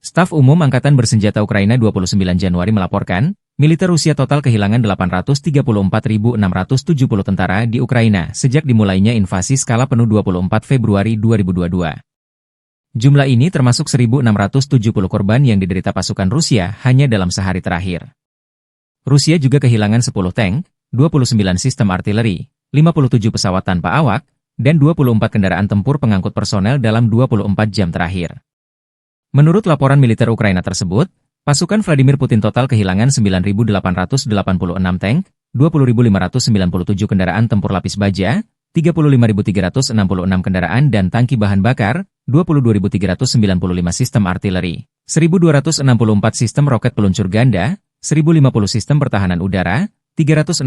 Staf Umum Angkatan Bersenjata Ukraina 29 Januari melaporkan, militer Rusia total kehilangan 834.670 tentara di Ukraina sejak dimulainya invasi skala penuh 24 Februari 2022. Jumlah ini termasuk 1.670 korban yang diderita pasukan Rusia hanya dalam sehari terakhir. Rusia juga kehilangan 10 tank, 29 sistem artileri, 57 pesawat tanpa awak, dan 24 kendaraan tempur pengangkut personel dalam 24 jam terakhir. Menurut laporan militer Ukraina tersebut, pasukan Vladimir Putin total kehilangan 9.886 tank, 20.597 kendaraan tempur lapis baja, 35.366 kendaraan dan tangki bahan bakar, 22.395 sistem artileri, 1.264 sistem roket peluncur ganda, 1.050 sistem pertahanan udara, 369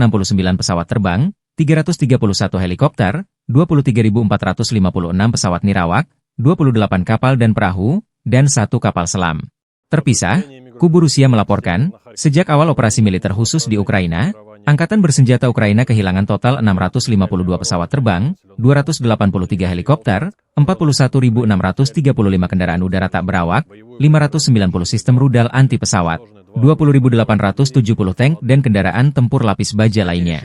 pesawat terbang, 331 helikopter, 23.456 pesawat nirawak, 28 kapal dan perahu, dan 1 kapal selam. Terpisah, kubu Rusia melaporkan, sejak awal operasi militer khusus di Ukraina, Angkatan Bersenjata Ukraina kehilangan total 652 pesawat terbang, 283 helikopter, 41.635 kendaraan udara tak berawak, 590 sistem rudal anti pesawat, 20.870 tank dan kendaraan tempur lapis baja lainnya.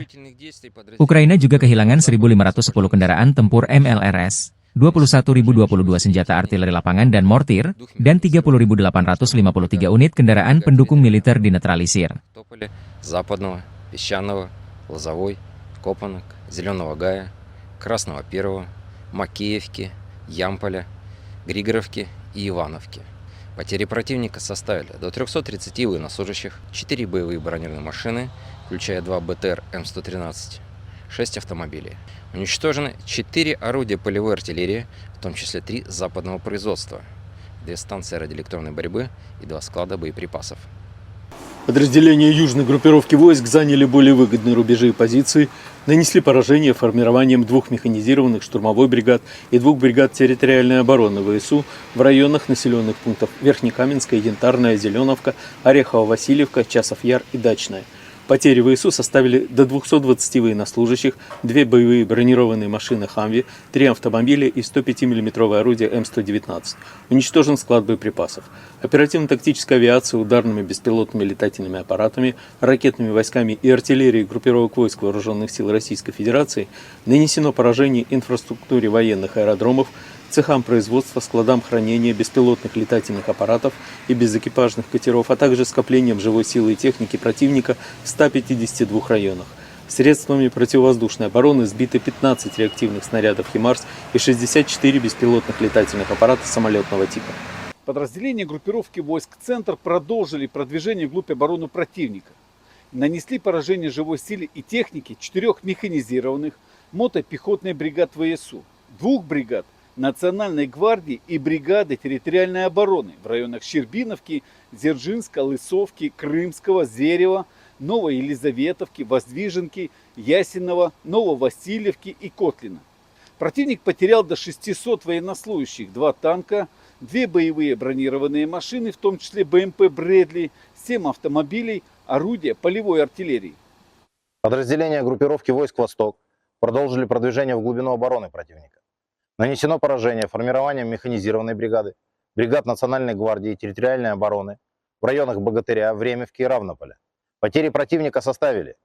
Ukraina juga kehilangan 1.510 kendaraan tempur MLRS, 21.022 senjata artileri lapangan dan mortir, dan 30.853 unit kendaraan pendukung militer dinetralisir. Западного, Песчаного, Лозовой, Копанок, Зеленого Гая, Красного Первого, Макеевки, Ямполя, Григоровки и Ивановки. Потери противника составили до 330 военнослужащих, 4 боевые бронированные машины, включая 2 БТР М113, 6 автомобилей. Уничтожены 4 орудия полевой артиллерии, в том числе 3 западного производства, 2 станции радиоэлектронной борьбы и 2 склада боеприпасов. Подразделения южной группировки войск заняли более выгодные рубежи и позиции, нанесли поражение формированием 2 механизированных штурмовой бригад и 2 бригад территориальной обороны ВСУ в районах населенных пунктов Верхнекаменская, Янтарная, Зеленовка, Орехово-Васильевка, Часов-Яр и Дачная. Потери ВСУ составили до 220 военнослужащих, 2 боевые бронированные машины «Хамви», 3 автомобиля и 105-мм орудие М119. Уничтожен склад боеприпасов. Оперативно-тактическая авиация ударными беспилотными летательными аппаратами, ракетными войсками и артиллерией группировок войск Вооруженных сил Российской Федерации нанесено поражение инфраструктуре военных аэродромов, цехам производства, складам хранения беспилотных летательных аппаратов и безэкипажных катеров, а также скоплением живой силы и техники противника в 152 районах. Средствами противовоздушной обороны сбиты 15 реактивных снарядов «Химарс» и 64 беспилотных летательных аппарата самолетного типа. Подразделения группировки войск «Центр» продолжили продвижение вглубь обороны противника. Нанесли поражение живой силе и технике 4 механизированных мотопехотных бригад ВСУ, 2 бригад Национальной гвардии и бригады территориальной обороны в районах Щербиновки, Дзержинска, Лысовки, Крымского, Зерева, Новой Елизаветовки, Воздвиженки, Ясенова, Нововасильевки и Котлина. Противник потерял до 600 военнослужащих, 2 танка, 2 боевые бронированные машины, в том числе БМП «Брэдли», 7 автомобилей, орудия полевой артиллерии. Подразделения группировки войск «Восток» продолжили продвижение в глубину обороны противника. Нанесено поражение формированием механизированной бригады, бригад Национальной гвардии и территориальной обороны в районах Богатыря, Времевки и Равнополя. Потери противника составили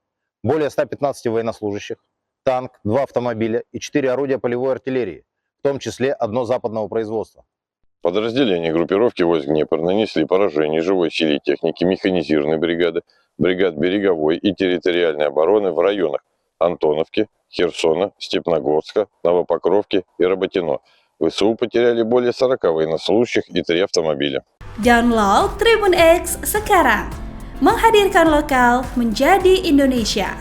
более 115 военнослужащих, танк, 2 автомобиля и 4 орудия полевой артиллерии, в том числе 1 западного производства. Подразделения группировки войск Днепр нанесли поражение живой силе и техники механизированной бригады, бригад береговой и территориальной обороны в районах Антоновки, Херсона, Степногорска, Новопокровки и Работино. ВСУ потеряли более 40 военнослужащих и 3 автомобиля. Download Tribun X sekarang, menghadirkan lokal menjadi Indonesia.